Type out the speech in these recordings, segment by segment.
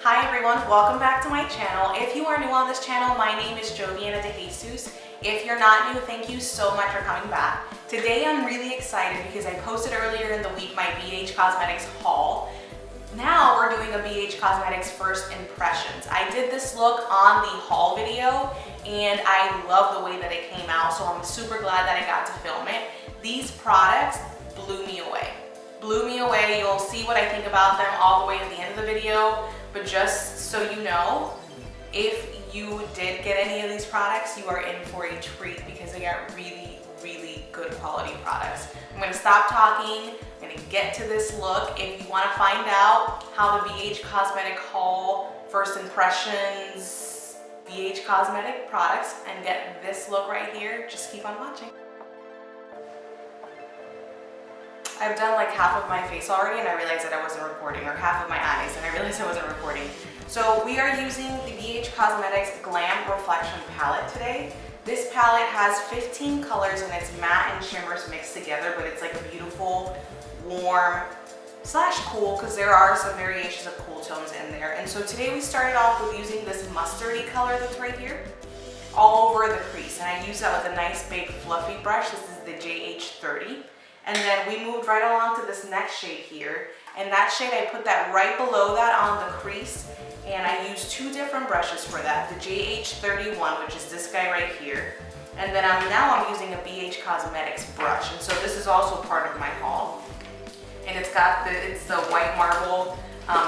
Hi everyone, welcome back to my channel. If you are new on this channel, my name is Joviana De Jesus. If you're not new, thank you so much for coming back. Today I'm really excited because I posted earlier in the week my BH Cosmetics haul. Now we're doing a BH Cosmetics first impressions. I did this look on the haul video and I love the way that it came out, so I'm super glad that I got to film it. These products blew me away. You'll see what I think about them all the way at the end of the video. But just so you know, if you did get any of these products, you are in for a treat because they are really, really good quality products. I'm gonna stop talking, I'm gonna get to this look. If you wanna find out how the BH Cosmetic haul, first impressions, BH Cosmetic products, and get this look right here, just keep on watching. I've done like half of my face already and I realized that I wasn't recording, or half of my eyes and I realized I wasn't recording. So we are using the BH Cosmetics Glam Reflection Palette today. This palette has 15 colors and it's matte and shimmers mixed together, but it's like a beautiful, warm slash cool, because there are some variations of cool tones in there. And so today we started off with using this mustardy color that's right here, all over the crease. And I used that with a nice big fluffy brush. This is the JH30. And then we moved right along to this next shade here. And that shade, I put that right below that on the crease. And I used two different brushes for that. The JH31, which is this guy right here. And then now I'm using a BH Cosmetics brush. And so this is also part of my haul. And it's the white marble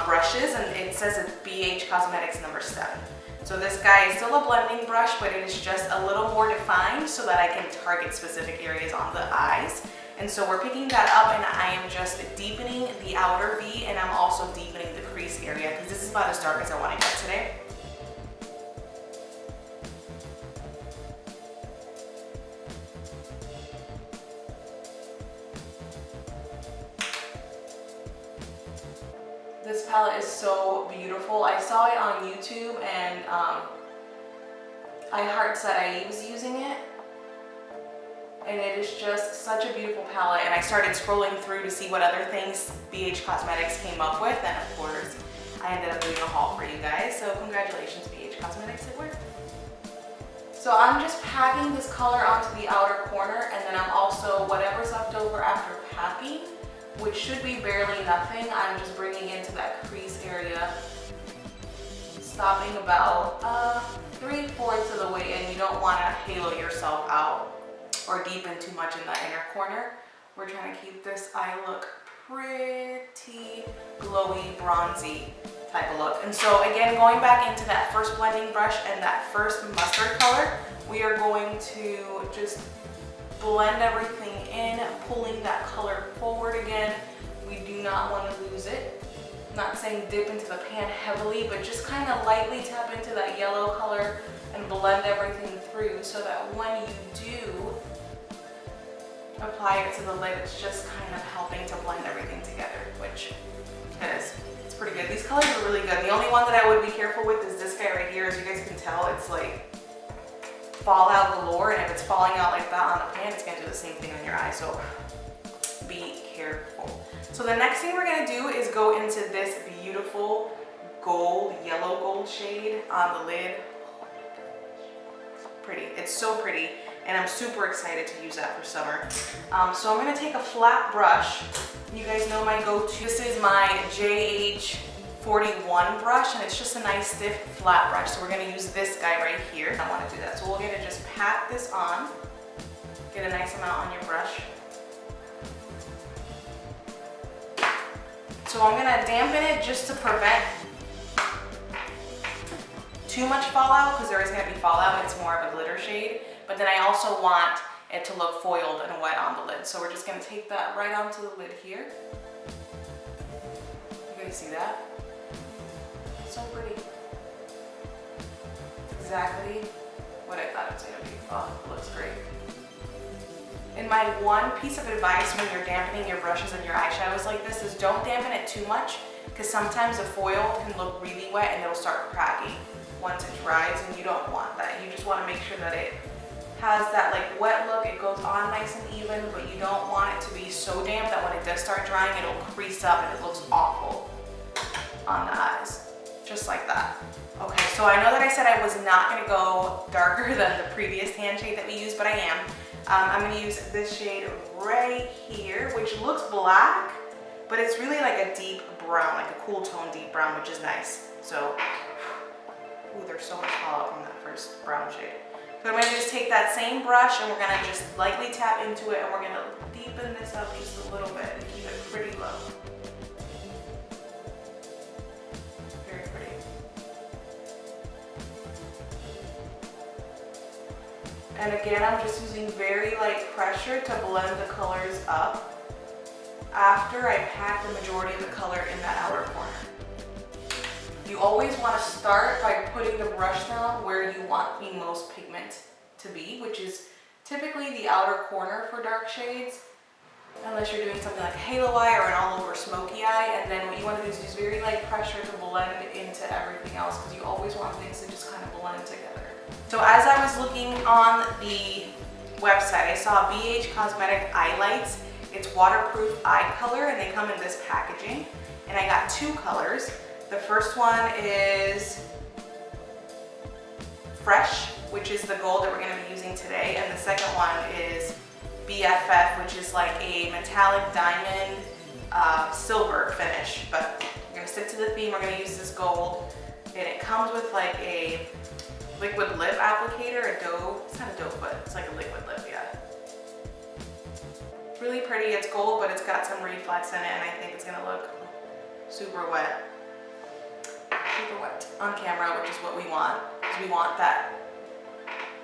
brushes, and it says it's BH Cosmetics number 7. So this guy is still a blending brush, but it is just a little more defined so that I can target specific areas on the eyes. And so we're picking that up and I am just deepening the outer V, and I'm also deepening the crease area because this is about as dark as I want to get today. This palette is so beautiful. I saw it on YouTube and I heart said I was using it. And it is just such a beautiful palette. And I started scrolling through to see what other things BH Cosmetics came up with. And of course, I ended up doing a haul for you guys. So congratulations, BH Cosmetics, it worked. So I'm just packing this color onto the outer corner. And then I'm also, whatever's left over after packing, which should be barely nothing, I'm just bringing into that crease area, stopping about 3/4 of the way in. You don't want to halo yourself out or deepen too much in the inner corner. We're trying to keep this eye look pretty glowy, bronzy type of look. And so again, going back into that first blending brush and that first mustard color, we are going to just blend everything in, pulling that color forward again. We do not want to lose it. I'm not saying dip into the pan heavily, but just kind of lightly tap into that yellow color and blend everything through so that when you do apply it to the lid, it's just kind of helping to blend everything together, which it is. It's pretty good. These colors are really good. The only one that I would be careful with is this guy right here. As you guys can tell, it's like fallout galore, and if it's falling out like that on the pan, it's gonna do the same thing on your eye, so be careful. So the next thing we're gonna do is go into this beautiful gold, yellow gold shade on the lid. Pretty, it's so pretty. And I'm super excited to use that for summer. So I'm gonna take a flat brush. You guys know my go-to. This is my JH41 brush, and it's just a nice stiff flat brush. So we're gonna use this guy right here. I wanna do that. So we're gonna just pat this on. Get a nice amount on your brush. So I'm gonna dampen it just to prevent too much fallout, because there is gonna be fallout. It's more of a glitter shade. But then I also want it to look foiled and wet on the lid. So we're just gonna take that right onto the lid here. You guys see that? So pretty. Exactly what I thought it was gonna be. Oh, it looks great. And my one piece of advice when you're dampening your brushes and your eyeshadows like this is don't dampen it too much, because sometimes the foil can look really wet and it'll start cracking once it dries, and you don't want that. You just wanna make sure that it has that like wet look, it goes on nice and even, but you don't want it to be so damp that when it does start drying, it'll crease up and it looks awful on the eyes. just like that. Okay, so I know that I said I was not gonna go darker than the previous tan shade that we used, but I am. I'm gonna use this shade right here, which looks black, but it's really like a deep brown, like a cool tone deep brown, which is nice. So, ooh, there's so much fallout from that first brown shade. So I'm gonna just take that same brush and we're gonna just lightly tap into it and we're gonna deepen this up just a little bit and keep it pretty low. Very pretty. And again, I'm just using very light pressure to blend the colors up after I pack the majority of the color in that outer corner. You always want to start by putting the brush down where you want the most pigment to be, which is typically the outer corner for dark shades, unless you're doing something like a halo eye or an all over smoky eye. And then what you want to do is use very light pressure to blend into everything else, because you always want things to just kind of blend together. So as I was looking on the website, I saw BH Cosmetic Eye Lights. It's waterproof eye color and they come in this packaging. And I got two colors. The first one is Fresh, which is the gold that we're going to be using today. And the second one is BFF, which is like a metallic diamond silver finish. But we're going to stick to the theme. We're going to use this gold. And it comes with like a liquid lip applicator, a doe. It's not a doe foot, it's like a liquid lip, yeah. Really pretty. It's gold, but it's got some reflex in it, and I think it's going to look super wet. Super wet on camera, which is what we want, because we want that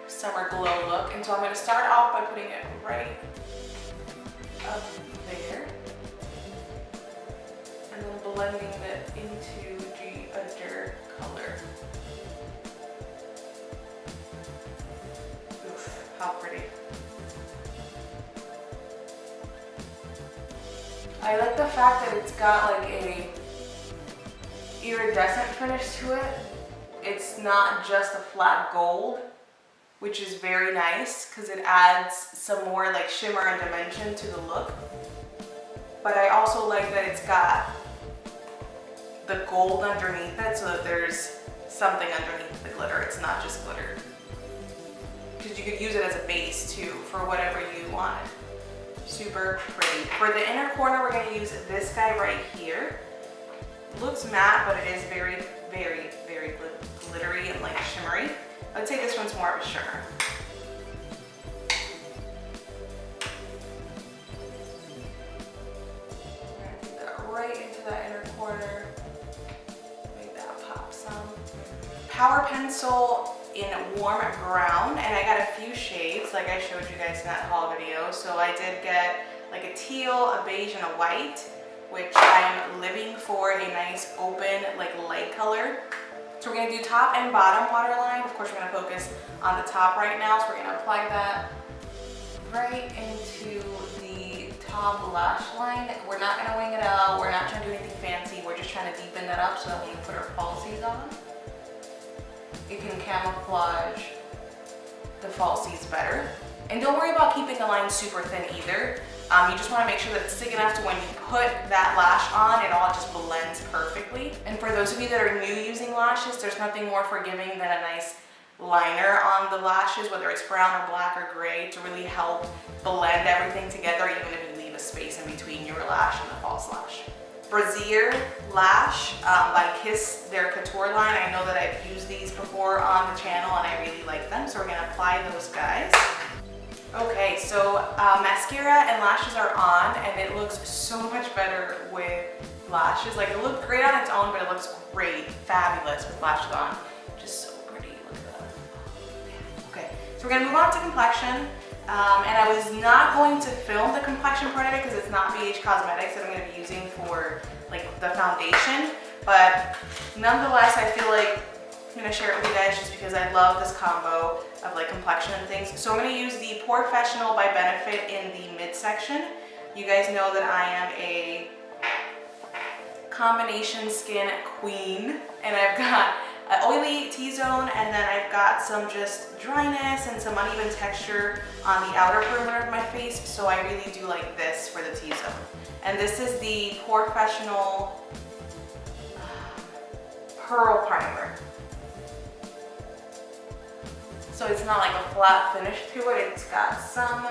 summer glow look. And so I'm going to start off by putting it right up there and then blending it into the other color. Oof, how pretty. I like the fact that it's got like a iridescent finish to it. It's not just a flat gold, which is very nice because it adds some more like shimmer and dimension to the look. But I also like that it's got the gold underneath it so that there's something underneath the glitter. It's not just glitter. Because you could use it as a base too for whatever you wanted. Super pretty. For the inner corner, we're going to use this guy right here. It looks matte, but it is very, very, very glittery and like shimmery. I would say this one's more of a shimmer. We're going to take that right into that inner corner. Make that pop some. Power pencil in warm brown, and I got a few shades like I showed you guys in that haul video. So I did get like a teal, a beige, and a white, which I'm living for a nice open like light color. So we're going to do top and bottom waterline. Of course, we're going to focus on the top right now, so we're going to apply that right into the top lash line. We're not going to wing it out, we're not trying to do anything fancy, we're just trying to deepen that up so that when we put our falsies on, it can camouflage the falsies better. And don't worry about keeping the line super thin either. You just want to make sure that it's thick enough to when you put that lash on, it all just blends perfectly. And for those of you that are new using lashes, there's nothing more forgiving than a nice liner on the lashes, whether it's brown or black or gray, to really help blend everything together, even if you leave a space in between your lash and the false lash. Brazier Lash by Kiss, their couture line. I know that I've used these before on the channel and I really like them, so we're going to apply those guys. Okay, so mascara and lashes are on, and it looks so much better with lashes. Like, it looked great on its own, but it looks great, fabulous with lashes on. Just so pretty, look at that. Okay, so we're going to move on to complexion. And I was not going to film the complexion part of it because it's not BH Cosmetics that I'm going to be using for like the foundation, but nonetheless I feel like I'm going to share it with you guys just because I love this combo of like complexion and things. So I'm going to use the POREfessional by Benefit in the midsection. You guys know that I am a combination skin queen, and I've got an oily T-zone, and then I've got some just dryness and some uneven texture on the outer perimeter of my face, so I really do like this for the T-zone. And this is the POREfessional pearl primer. So it's not like a flat finish to it, it's got some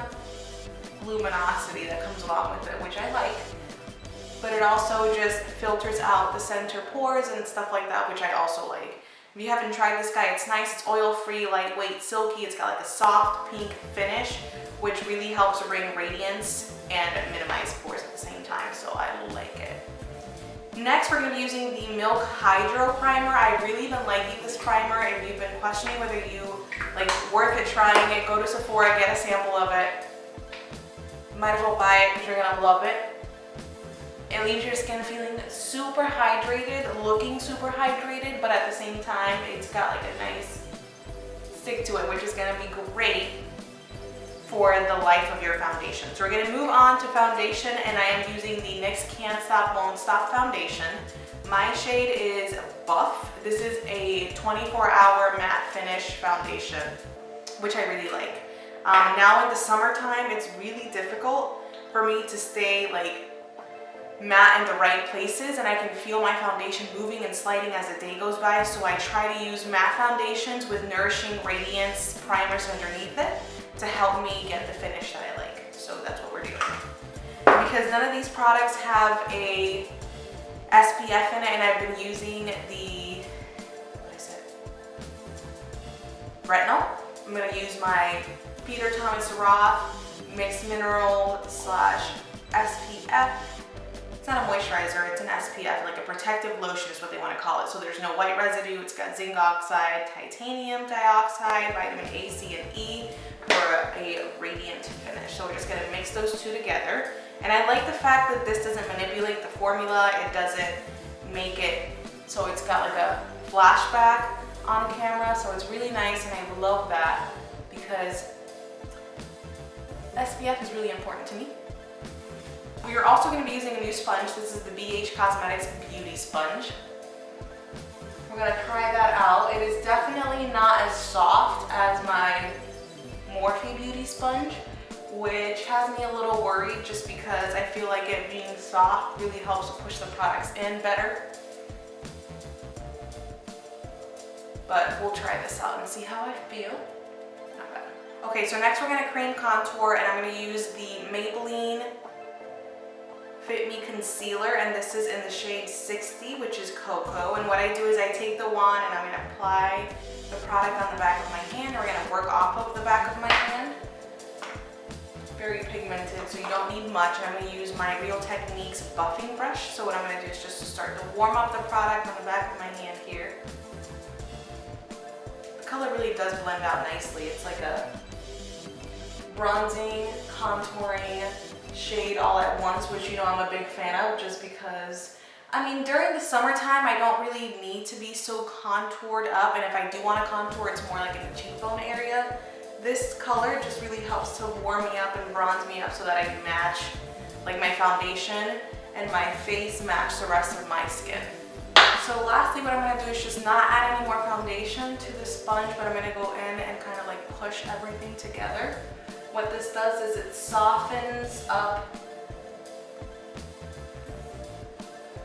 luminosity that comes along with it, which I like. But it also just filters out the center pores and stuff like that, which I also like. If you haven't tried this guy, it's nice, it's oil-free, lightweight, silky, it's got like a soft pink finish, which really helps to bring radiance and minimize pores at the same time, so I like it. Next, we're gonna be using the Milk Hydro Primer. I've really been liking this primer. If you've been questioning whether you like worth it trying it, go to Sephora, get a sample of it. Might as well buy it because you're gonna love it. It leaves your skin feeling super hydrated, looking super hydrated, but at the same time, it's got like a nice stick to it, which is gonna be great for the life of your foundation. So we're gonna move on to foundation, and I am using the NYX Can't Stop Won't Stop foundation. My shade is Buff. This is a 24-hour matte finish foundation, which I really like. Now in the summertime, it's really difficult for me to stay like matte in the right places, and I can feel my foundation moving and sliding as the day goes by, so I try to use matte foundations with nourishing radiance primers underneath it to help me get the finish that I like. So that's what we're doing. Because none of these products have a SPF in it, and I've been using the, what is it? Retinol. I'm gonna use my Peter Thomas Roth Mixed Mineral / SPF. It's not a moisturizer, it's an SPF, like a protective lotion is what they want to call it. So there's no white residue, it's got zinc oxide, titanium dioxide, vitamin A, C, and E for a radiant finish. So we're just gonna mix those two together. And I like the fact that this doesn't manipulate the formula, it doesn't make it so it's got like a flashback on camera, so it's really nice, and I love that because SPF is really important to me. We are also going to be using a new sponge. This is the BH Cosmetics Beauty Sponge. We're going to try that out. It is definitely not as soft as my Morphe Beauty Sponge, which has me a little worried just because I feel like it being soft really helps to push the products in better. But we'll try this out and see how I feel. Not bad. Okay, so next we're going to cream contour, and I'm going to use the Maybelline Fit Me Concealer, and this is in the shade 60, which is Cocoa. And what I do is I take the wand and I'm going to apply the product on the back of my hand. We're going to work off of the back of my hand. Very pigmented, so you don't need much. I'm going to use my Real Techniques buffing brush. So what I'm going to do is just to start to warm up the product on the back of my hand here. The color really does blend out nicely. It's like a bronzing, contouring shade all at once, which you know I'm a big fan of, just because, I mean, during the summertime I don't really need to be so contoured up, and if I do want to contour, it's more like in the cheekbone area. This color just really helps to warm me up and bronze me up so that I can match like my foundation and my face match the rest of my skin. So lastly, what I'm going to do is just not add any more foundation to the sponge, but I'm going to go in and kind of like push everything together. What this does is it softens up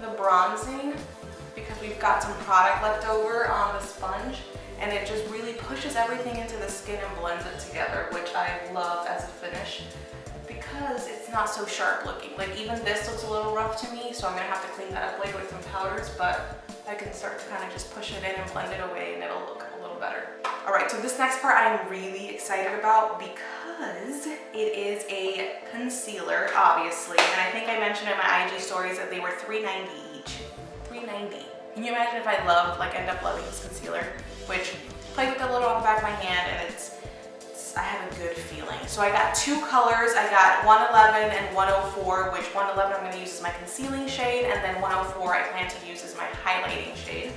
the bronzing because we've got some product left over on the sponge, and it just really pushes everything into the skin and blends it together, which I love as a finish because it's not so sharp looking. Like even this looks a little rough to me, so I'm gonna have to clean that up later with some powders, but I can start to kind of just push it in and blend it away and it'll look a little better. All right, so this next part I'm really excited about because it is a concealer, obviously, and I think I mentioned in my IG stories that they were $3.90 each. $3.90. Can you imagine if I end up loving this concealer, which played with it a little on the back of my hand, and I have a good feeling. So I got two colors. I got 111 and 104, which 111 I'm going to use as my concealing shade, and then 104 I plan to use as my highlighting shade.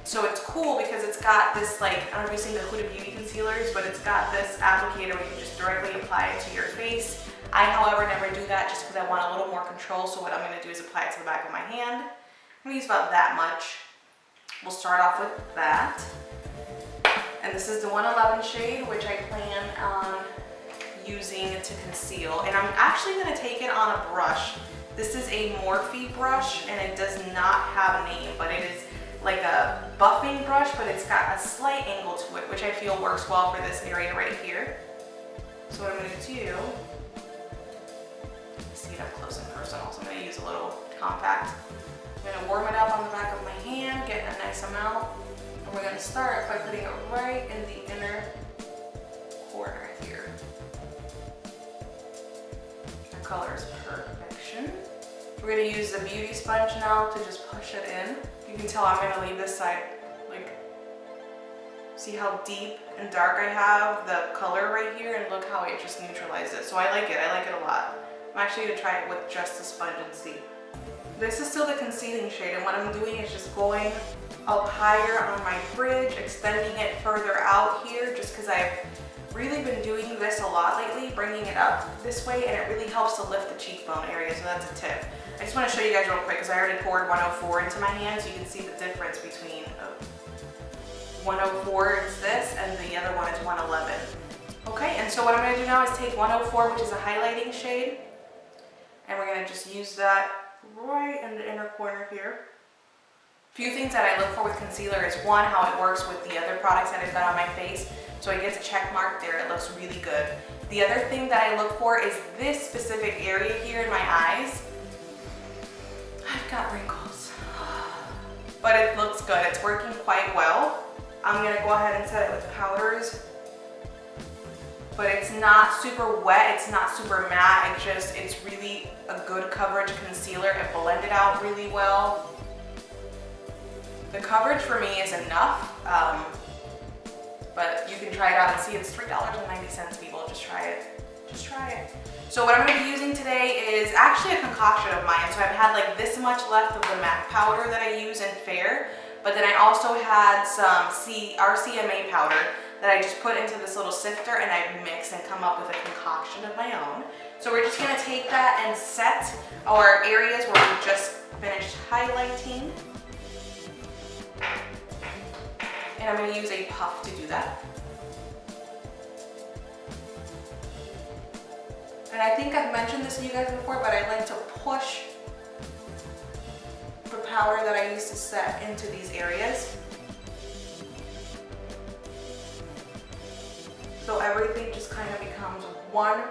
So it's cool because it's got this, like, I don't know if you've seen the Huda Beauty concealers, but it's got this applicator where you can just directly apply it to your face. I, however, never do that just because I want a little more control. So what I'm going to do is apply it to the back of my hand. I'm going to use about that much. We'll start off with that. And this is the 111 shade, which I plan on using to conceal. And I'm actually going to take it on a brush. This is a Morphe brush, and it does not have a name, but it is like a buffing brush, but it's got a slight angle to it, which I feel works well for this area right here. So what I'm gonna do, see it up close and personal, so I'm gonna use a little compact. I'm gonna warm it up on the back of my hand, get a nice amount, and we're gonna start by putting it right in the inner corner here. The color is perfection. We're gonna use the beauty sponge now to just push it in. You can tell I'm gonna leave this side, like, see how deep and dark I have the color right here, and look how it just neutralized it. So I like it a lot. I'm actually gonna try it with just the sponge and see. This is still the concealing shade, and what I'm doing is just going up higher on my bridge, extending it further out here, just because I've really been doing this a lot lately, bringing it up this way, and it really helps to lift the cheekbone area, so that's a tip. I just want to show you guys real quick because I already poured 104 into my hand, so you can see the difference between 104 is this and the other one is 111. Okay, and so what I'm going to do now is take 104, which is a highlighting shade, and we're going to just use that right in the inner corner here. A few things that I look for with concealer is one, how it works with the other products that I've got on my face. So it gets a check mark there, it looks really good. The other thing that I look for is this specific area here in my eyes. I've got wrinkles, but it looks good. It's working quite well. I'm gonna go ahead and set it with powders, but it's not super wet, it's not super matte, it's really a good coverage concealer. It blended out really well. The coverage for me is enough, but you can try it out and see. It's $3.90, people. Just try it. Just try it. So what I'm going to be using today is actually a concoction of mine. So I've had like this much left of the MAC powder that I use in Fair, but then I also had some RCMA powder that I just put into this little sifter, and I mix and come up with a concoction of my own. So we're just going to take that and set our areas where we just finished highlighting. And I'm going to use a puff to do that. And I think I've mentioned this to you guys before, but I like to push the powder that I use to set into these areas. So everything just kind of becomes one,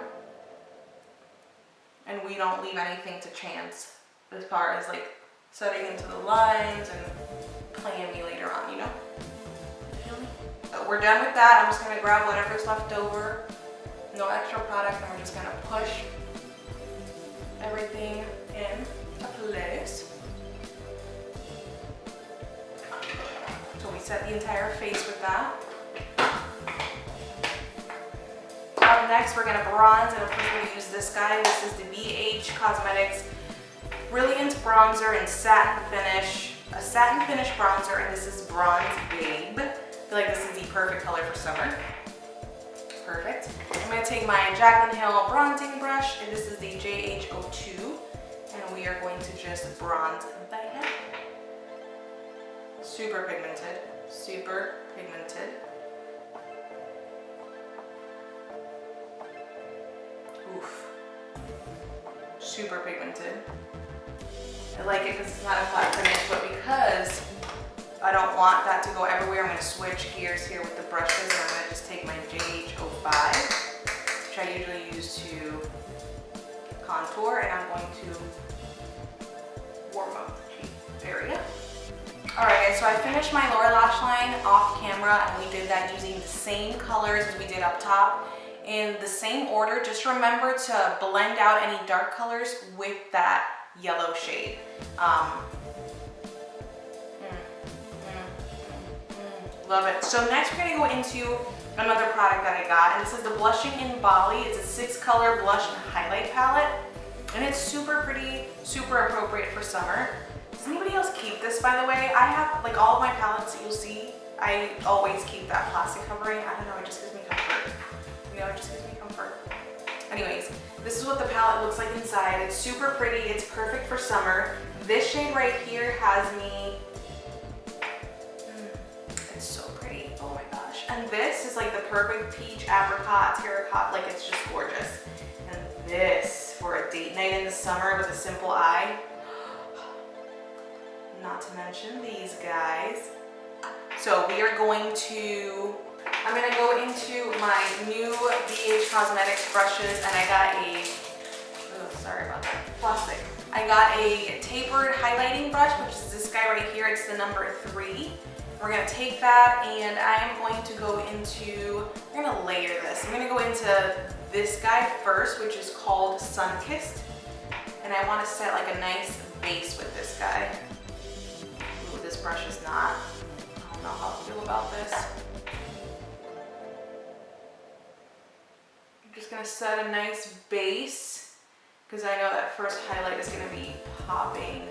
and we don't leave anything to chance as far as like setting into the lines and playing me later on, you know? So we're done with that. I'm just gonna grab whatever's left over. No extra product, and we're just gonna push everything in place. So we set the entire face with that. Up next, we're gonna bronze, and of course we're gonna use this guy. This is the BH Cosmetics Brilliant Bronzer in Satin Finish. A satin finish bronzer, and this is Bronze Babe. I feel like this is the perfect color for summer. Perfect. I'm going to take my Jaclyn Hill bronzing brush, and this is the JH02, and we are going to just bronze the head. Super pigmented, super pigmented. Oof. Super pigmented. I like it because it's not a flat finish, but because I don't want that to go everywhere, I'm going to switch gears here with the brushes, and I'm going to just take my JH05, which I usually use to contour, and I'm going to warm up the cheek area. Alright guys, so I finished my lower lash line off camera, and we did that using the same colors as we did up top in the same order. Just remember to blend out any dark colors with that yellow shade. Love it. So next we're going to go into another product that I got, and this is the Blushing in Bali. It's a 6-color blush and highlight palette, and it's super pretty, super appropriate for summer. Does anybody else keep this, by the way? I have, like, all of my palettes that you'll see, I always keep that plastic covering. I don't know, it just gives me comfort. You know, it just gives me comfort. Anyways, this is what the palette looks like inside. It's super pretty. It's perfect for summer. This shade right here has me. It's so pretty. Oh my gosh. And this is like the perfect peach, apricot, terracotta. Like, it's just gorgeous. And this for a date night in the summer with a simple eye. not to mention these guys. So we are going to, I'm gonna go into my new BH Cosmetics brushes, and I got a, oh, sorry about that, plastic. I got a tapered highlighting brush, which is this guy right here. It's the number 3. We're gonna take that, and I am going to go into, we're gonna layer this. I'm gonna go into this guy first, which is called Sunkissed. And I wanna set like a nice base with this guy. Ooh, this brush is not, I don't know how to feel about this. I'm just gonna set a nice base, because I know that first highlight is gonna be popping.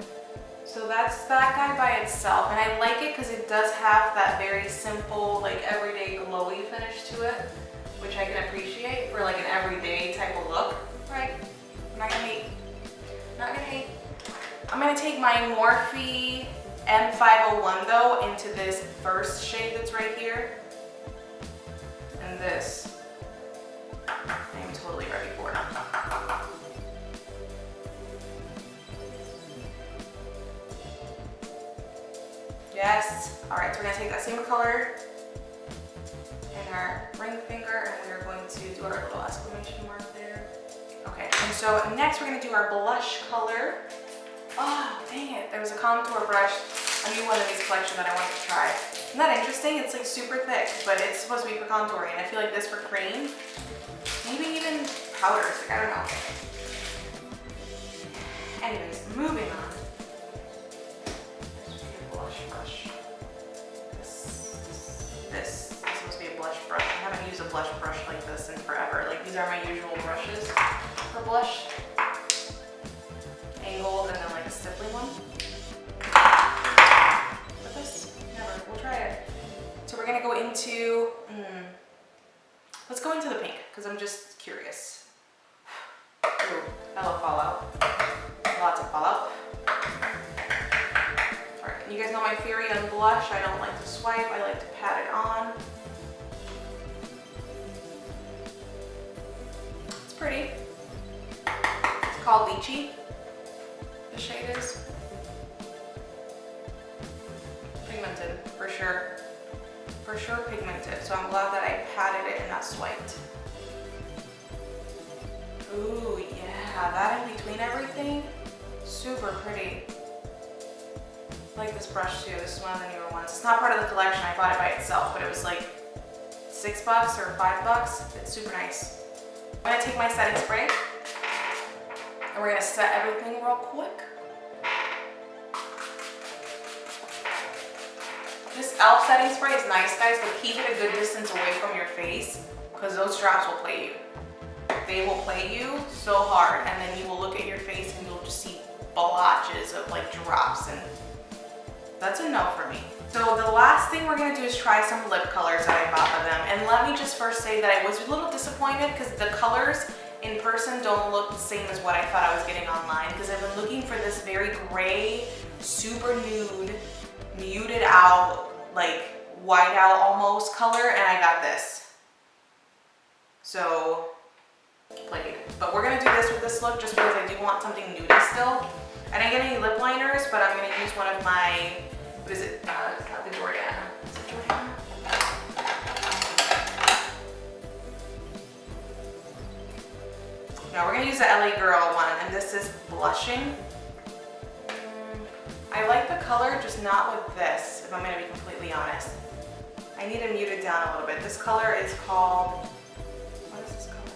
So that's that guy by itself, and I like it because it does have that very simple, like everyday glowy finish to it, which I can appreciate for like an everyday type of look, right? I'm not gonna hate, not gonna hate. I'm gonna take my Morphe M501 though into this first shade that's right here, and this, I am totally ready for it. Yes. All right, so we're gonna take that same color in our ring finger, and we are going to do our little exclamation mark there. Okay, and so next we're gonna do our blush color. Oh, dang it, there was a contour brush, a new one in this collection that I wanted to try. Isn't that interesting? It's like super thick, but it's supposed to be for contouring, and I feel like this for cream, maybe even powders, like I don't know. Anyways, moving on. This is supposed to be a blush brush. I haven't used a blush brush like this in forever. Like these are my usual brushes for blush. Angled and then like a stippling one. With this? Never. We'll try it. So we're gonna go into, let's go into the pink because I'm just curious. Ooh, hello fallout. Lots of fallout. You guys know my theory on blush. I don't like to swipe, I like to pat it on. It's pretty. It's called Lychee, the shade is. Pigmented, for sure. For sure pigmented, so I'm glad that I patted it and not swiped. Ooh, yeah, that in between everything, super pretty. I like this brush too. This is one of the newer ones. It's not part of the collection. I bought it by itself, but it was like $6 or $5. It's super nice. I'm gonna take my setting spray and we're gonna set everything real quick. This e.l.f. setting spray is nice, guys, but keep it a good distance away from your face because those drops will play you. They will play you so hard, and then you will look at your face and you'll just see blotches of like drops, and that's a no for me. So the last thing we're gonna do is try some lip colors that I bought of them. And let me just first say that I was a little disappointed because the colors in person don't look the same as what I thought I was getting online, because I've been looking for this very gray, super nude, muted out, like white out almost color, and I got this. So, played. But we're gonna do this with this look just because I do want something nudie still. I didn't get any lip liners, but I'm gonna use one of my, what is it? It's not the Jordana. Is it Jordana? No, we're gonna use the LA Girl one, and this is Blushing. I like the color, just not with this, if I'm gonna be completely honest. I need to mute it down a little bit. This color is called, what is this color?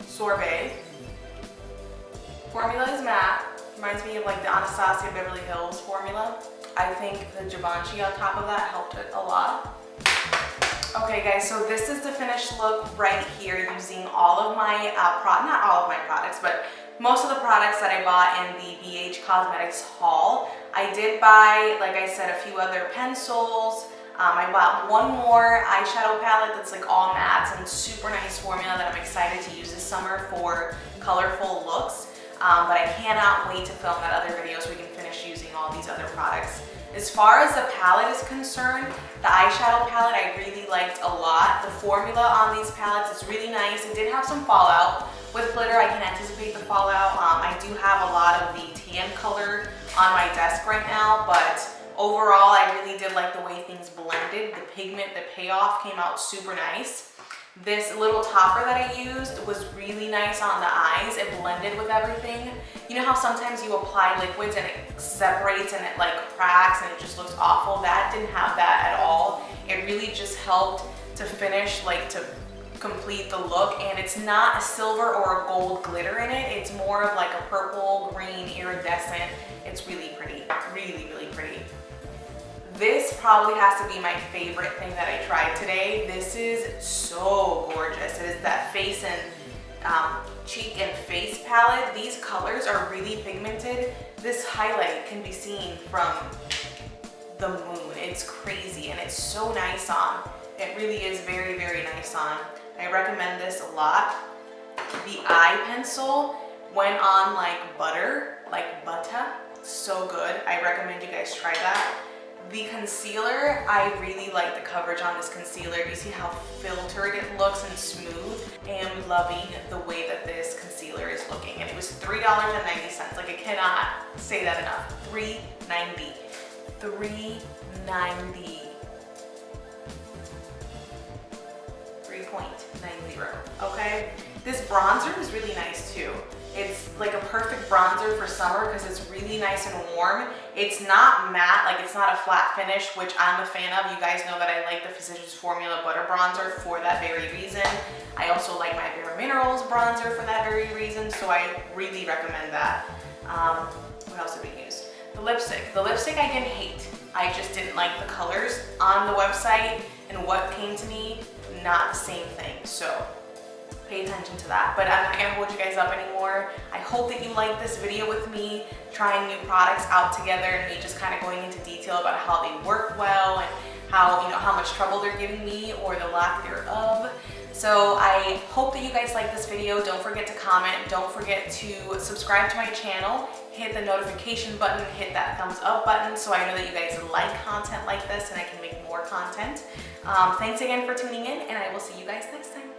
Sorbet. Formula is matte. Reminds me of like the Anastasia Beverly Hills formula. I think the Givenchy on top of that helped it a lot. Okay guys, so this is the finished look right here using all of my, not all of my products, but most of the products that I bought in the BH Cosmetics haul. I did buy, like I said, a few other pencils. I bought one more eyeshadow palette that's like all mattes and super nice formula that I'm excited to use this summer for colorful looks. But I cannot wait to film that other video so we can finish using all these other products. As far as the palette is concerned, the eyeshadow palette I really liked a lot. The formula on these palettes is really nice. It did have some fallout, with glitter, I can anticipate the fallout. I do have a lot of the tan color on my desk right now, but overall, I really did like the way things blended. The pigment, the payoff came out super nice. This little topper that I used was really nice on the eyes. It blended with everything. You know how sometimes you apply liquids and it separates and it like cracks and it just looks awful? That didn't have that at all. It really just helped to finish, like to complete the look, and it's not a silver or a gold glitter in it. It's more of like a purple, green, iridescent. It's really pretty, really, really pretty. This probably has to be my favorite thing that I tried today. This is so gorgeous. It is that face and cheek and face palette. These colors are really pigmented. This highlight can be seen from the moon. It's crazy and it's so nice on. It really is very, very nice on. I recommend this a lot. The eye pencil went on like butter, like butter. So good. I recommend you guys try that. The concealer, I really like the coverage on this concealer. Do you see how filtered it looks and smooth? I am loving the way that this concealer is looking. And it was $3.90. Like, I cannot say that enough. $3.90. $3.90. 3.90, okay? This bronzer is really nice too. It's like a perfect bronzer for summer because it's really nice and warm. It's not matte, like it's not a flat finish, which I'm a fan of. You guys know that I like the Physicians Formula Butter Bronzer for that very reason. I also like my Bare Minerals bronzer for that very reason, so I really recommend that. What else did we use? The lipstick. The lipstick I didn't hate. I just didn't like the colors on the website, and what came to me, not the same thing. So pay attention to that. But I'm not gonna hold you guys up anymore. I hope that you like this video with me trying new products out together and me just kind of going into detail about how they work well and how, you know, how much trouble they're giving me or the lack thereof. So I hope that you guys like this video. Don't forget to comment. Don't forget to subscribe to my channel. Hit the notification button. Hit that thumbs up button so I know that you guys like content like this and I can make more content. Thanks again for tuning in, and I will see you guys next time.